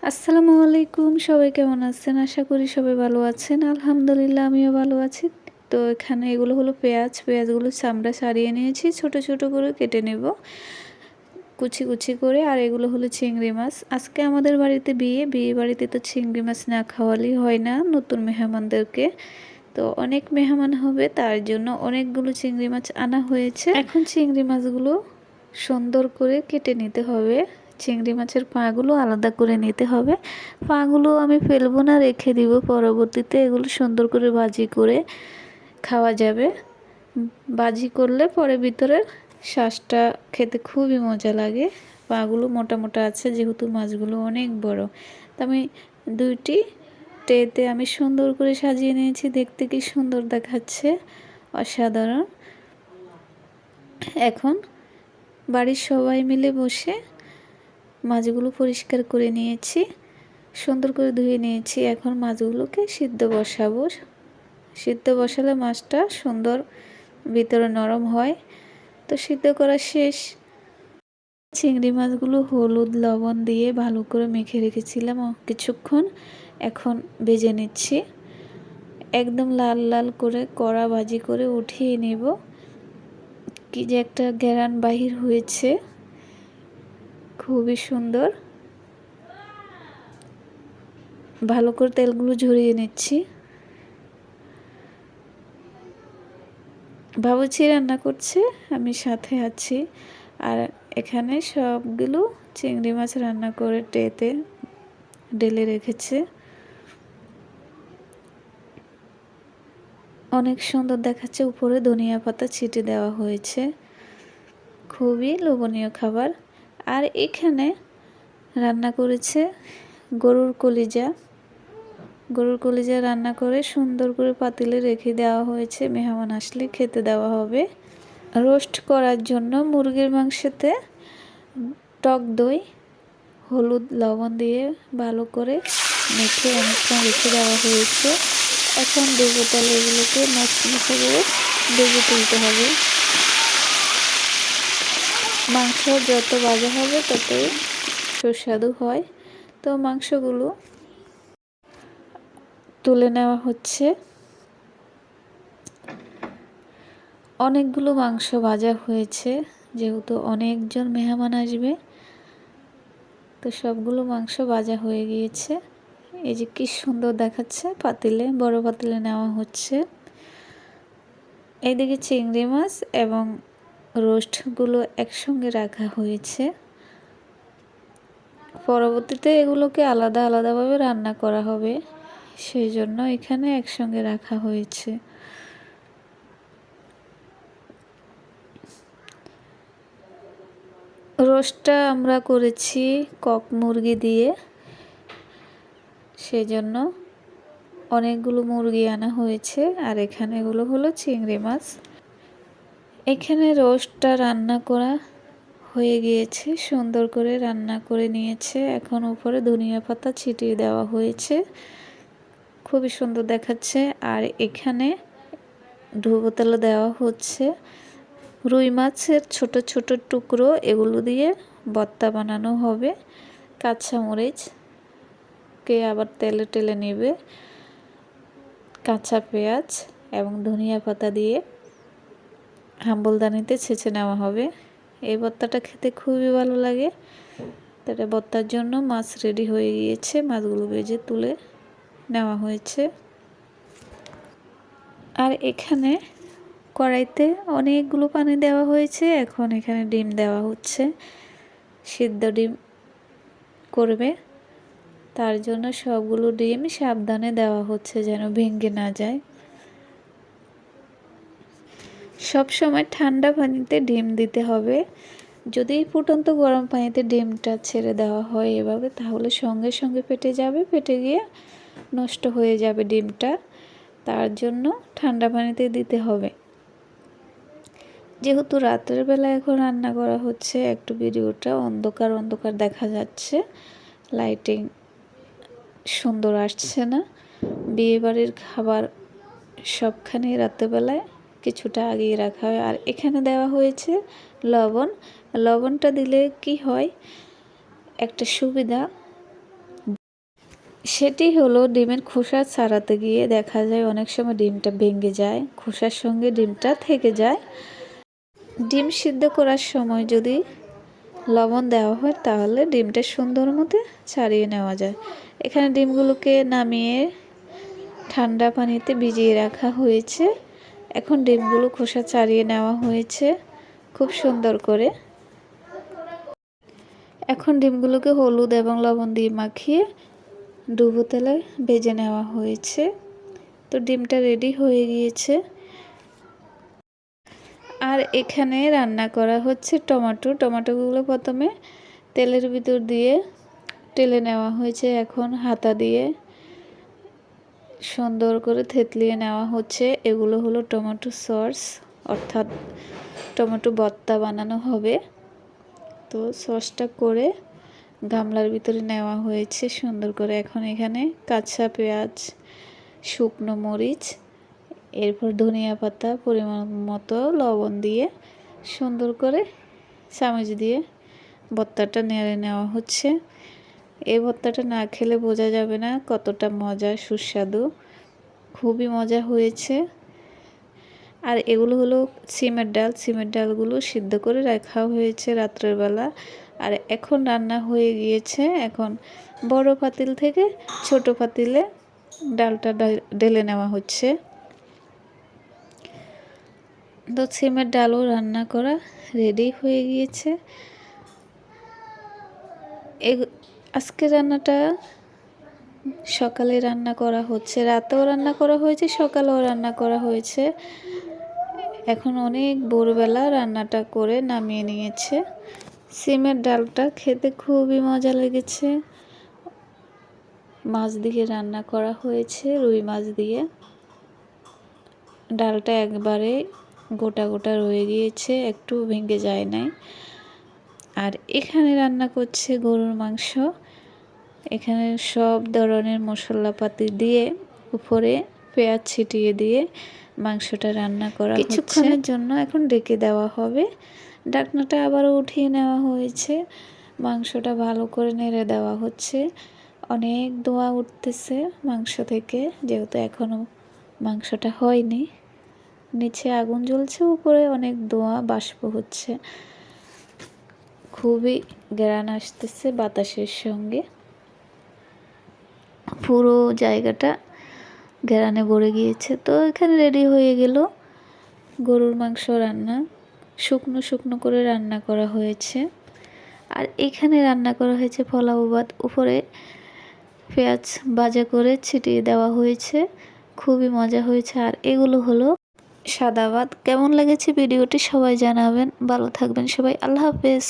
আসসালামু আলাইকুম, সবাই কেমন আছেন? আশা করি সবাই ভালো আছেন। আলহামদুলিল্লাহ আমিও ভালো আছি। তো এখানে এগুলো হলো পেঁয়াজগুলো চামড়া ছাড়িয়ে নিয়েছি, ছোট ছোট করে কেটে নেব কুচি কুচি করে। আর এগুলো হলো চিংড়ি মাছ। আজকে আমাদের বাড়িতে বিয়ে বাড়িতে তো চিংড়ি মাছ না খাওয়ালেই হয় না নতুন মেহমানদেরকে। তো অনেক মেহমান হবে, তার জন্য অনেকগুলো চিংড়ি মাছ আনা হয়েছে। এখন চিংড়ি মাছগুলো সুন্দর করে কেটে নিতে হবে। চিংড়ি মাছের পাগুলো আলাদা করে নিতে হবে। পাগুলো আমি ফেলবো না, রেখে দিব, পরবর্তীতে এগুলো সুন্দর করে ভাজি করে খাওয়া যাবে। ভাজি করলে পরে ভিতরের শ্বাসটা খেতে খুবই মজা লাগে। পাগুলো মোটা মোটা আছে যেহেতু মাছগুলো অনেক বড়। তো আমি দুইটি ট্রেতে আমি সুন্দর করে সাজিয়ে নিয়েছি। দেখতে কি সুন্দর দেখাচ্ছে, অসাধারণ। এখন বাড়ির সবাই মিলে বসে মাছগুলো পরিষ্কার করে নিয়েছি, সুন্দর করে ধুয়ে নিয়েছি। এখন মাছগুলোকে সিদ্ধ বসাবো। সিদ্ধ বসালে মাছটা সুন্দর ভিতরে নরম হয়। তো সিদ্ধ করা শেষ। চিংড়ি মাছগুলো হলুদ লবণ দিয়ে ভালো করে মেখে রেখেছিলাম কিছুক্ষণ। এখন ভেজে নিচ্ছি, একদম লাল লাল করে কড়া ভাজি করে উঠিয়ে নেব। কি যে একটা ঘ্রাণ বাহির হয়েছে, খুবই সুন্দর। ভালো করে তেলগুলো ঝরিয়ে নিচ্ছি। বাবুর্চি রান্না করছে, আমি সাথে আছি। আর এখানে সবগুলো চিংড়ি মাছ রান্না করে ট্রেতে ঢেলে রেখেছে। অনেক সুন্দর দেখাচ্ছে, উপরে ধনিয়া পাতা ছিটে দেওয়া হয়েছে। খুবই লোভনীয় খাবার। আর এখানে রান্না করেছে গরুর কলিজা রান্না করে সুন্দর করে পাতিলে রেখে দেওয়া হয়েছে, মেহমান আসলে খেতে দেওয়া হবে। রোস্ট করার জন্য মুরগির মাংসতে টক দই হলুদ লবণ দিয়ে ভালো করে মেখে অনেকক্ষণ রেখে দেওয়া হয়েছে। এখন ডুবো তেলে এগুলোকে মচমচে করে ডুবো তুলতে হবে। মাংস যত ভাজা হবে ততই সুস্বাদু হয়। তো মাংসগুলো তুলে নেওয়া হচ্ছে। অনেকগুলো মাংস ভাজা হয়েছে, যেহেতু অনেকজন মেহমান আসবে, তো সবগুলো মাংস ভাজা হয়ে গিয়েছে। এই যে কি সুন্দর দেখাচ্ছে, পাতিলে বড় পাতিলে নেওয়া হচ্ছে। এইদিকে চিংড়ি মাছ এবং রোস্টগুলো একসঙ্গে রাখা হয়েছে। পরবর্তীতে এগুলোকে আলাদা আলাদাভাবে রান্না করা হবে, সেই জন্য এখানে একসঙ্গে রাখা হয়েছে। রোস্টটা আমরা করেছি কক মুরগি দিয়ে, সেজন্য অনেকগুলো মুরগি আনা হয়েছে। আর এখানে এগুলো হলো চিংড়ি মাছ। এখানে রোস্টটা রান্না করা হয়ে গিয়েছে, সুন্দর করে রান্না করে নিয়েছে। এখন উপরে ধনিয়া পাতা ছিটিয়ে দেওয়া হয়েছে, খুবই সুন্দর দেখাচ্ছে। আর এখানে ডুবো তেলে দেওয়া হচ্ছে রুই মাছের ছোট ছোট টুকরো, এগুলো দিয়ে ভর্তা বানানো হবে। কাঁচামরিচকে আবার তেলে টেলে নেবে, কাঁচা পেঁয়াজ এবং ধনিয়া পাতা দিয়ে হাম্বলদানিতে ছেঁচে নেওয়া হবে। এই ভর্তাটা খেতে খুবই ভালো লাগে। তাহলে ভর্তার জন্য মাছ রেডি হয়ে গিয়েছে, মাছগুলো ভেজে তুলে নেওয়া হয়েছে। আর এখানে কড়াইতে অনেকগুলো পানি দেওয়া হয়েছে। এখন এখানে ডিম দেওয়া হচ্ছে, সিদ্ধ ডিম করবে, তার জন্য সবগুলো ডিম সাবধানে দেওয়া হচ্ছে যেন ভেঙে না যায়। সব সময় ঠান্ডা পানিতে ডিম দিতে হবে। যদি ফুটন্ত গরম পানিতে ডিমটা ছেড়ে দেওয়া হয় এভাবে, তাহলে সঙ্গে সঙ্গে ফেটে যাবে, ফেটে গিয়ে নষ্ট হয়ে যাবে ডিমটা। তার জন্য ঠান্ডা পানিতে দিতে হবে। যেহেতু রাতের বেলা এখন রান্না করা হচ্ছে, একটু ভিডিওটা অন্ধকার অন্ধকার দেখা যাচ্ছে, লাইটিং সুন্দর আসছে না। বিয়েবাড়ির খাবার সবখানেই রাতেরবেলায় কিছুটা আগিয়ে রাখা হয়। আর এখানে দেওয়া হয়েছে লবণ। লবণটা দিলে কি হয়, একটা সুবিধা, সেটি হলো ডিমের খোসা ছাড়াতে গিয়ে দেখা যায় অনেক সময় ডিমটা ভেঙে যায়, খোসার সঙ্গে ডিমটা থেকে যায়। ডিম সিদ্ধ করার সময় যদি লবণ দেওয়া হয় তাহলে ডিমটা সুন্দর মতো ছাড়িয়ে নেওয়া যায়। এখানে ডিমগুলোকে নামিয়ে ঠান্ডা পানিতে ভিজিয়ে রাখা হয়েছে। এখন ডিমগুলো খোসা ছাড়িয়ে নেওয়া হয়েছে খুব সুন্দর করে। এখন ডিমগুলোকে হলুদ এবং লবণ দিয়ে মাখিয়ে ডুবো তেলে ভেজে নেওয়া হয়েছে। তো ডিমটা রেডি হয়ে গিয়েছে। আর এখানে রান্না করা হচ্ছে টমেটোগুলো প্রথমে তেলের ভিতর দিয়ে টেলে নেওয়া হয়েছে। এখন হাতা দিয়ে সুন্দর করে থেতলিয়ে নেওয়া হচ্ছে। এগুলো হলো টমেটো সস, অর্থাৎ টমেটো ভর্তা বানানো হবে। তো সসটা করে গামলার ভিতরে নেওয়া হয়েছে সুন্দর করে। এখন এখানে কাঁচা পেঁয়াজ, শুকনো মরিচ, এরপর ধনিয়া পাতা, পরিমাণ মতো লবণ দিয়ে সুন্দর করে চামচ দিয়ে ভর্তাটা নেড়ে নেওয়া হচ্ছে। এই ভর্তাটা না খেলে বোঝা যাবে না কতটা মজা, সুস্বাদু, খুবই মজা হয়েছে। আর এগুলো হলো সিমের ডালগুলো সিদ্ধ করে রাখা হয়েছে রাত্রের বেলা। আর এখন রান্না হয়ে গিয়েছে। এখন বড় পাতিল থেকে ছোট পাতিলে ডালটা ঢেলে নেওয়া হচ্ছে। তো সিমের ডালও রান্না করা রেডি হয়ে গিয়েছে। আজকে রান্নাটা সকালে রান্না করা হচ্ছে, রাতেও রান্না করা হয়েছে, সকালেও রান্না করা হয়েছে। এখন অনেক ভোরবেলা রান্নাটা করে নামিয়ে নিয়েছে। সিমের ডালটা খেতে খুবই মজা লেগেছে। মাছ দিয়ে রান্না করা হয়েছে, রুই মাছ দিয়ে। ডালটা একবারে গোটা গোটা রয়ে গিয়েছে, একটু ভেঙে যায় নাই। আর এখানে রান্না করছে গরুর মাংস। এখানে সব ধরনের মশলাপাতি দিয়ে উপরে পেঁয়াজ ছিটিয়ে দিয়ে মাংসটা রান্না করা হচ্ছে। কিছুক্ষণের জন্য এখন ঢেকে দেওয়া হবে। ঢাকনাটা আবারও উঠিয়ে নেওয়া হয়েছে। মাংসটা ভালো করে নেড়ে দেওয়া হচ্ছে। অনেক ধোঁয়া উঠতেছে মাংস থেকে, যেহেতু এখনও মাংসটা হয়নি। নিচে আগুন জ্বলছে, উপরে অনেক ধোঁয়া বাষ্প হচ্ছে। খুবই ঘ্রাণ আসতেছে বাতাসের সঙ্গে। পুরো জায়গাটা ঘ্রাণে ভরে গিয়েছে। তো এখানে রেডি হয়ে গেল গরুর মাংস রান্না। শুকনো শুকনো করে রান্না করা হয়েছে। আর এখানে রান্না করা হয়েছে পোলাও ভাত, উপরে পেঁয়াজ ভাজা করে ছিটিয়ে দেওয়া হয়েছে। খুবই মজা হয়েছে। আর এগুলো হলো সাদা ভাত। কেমন লেগেছে ভিডিওটি সবাই জানাবেন। ভালো থাকবেন সবাই। আল্লাহ হাফেজ।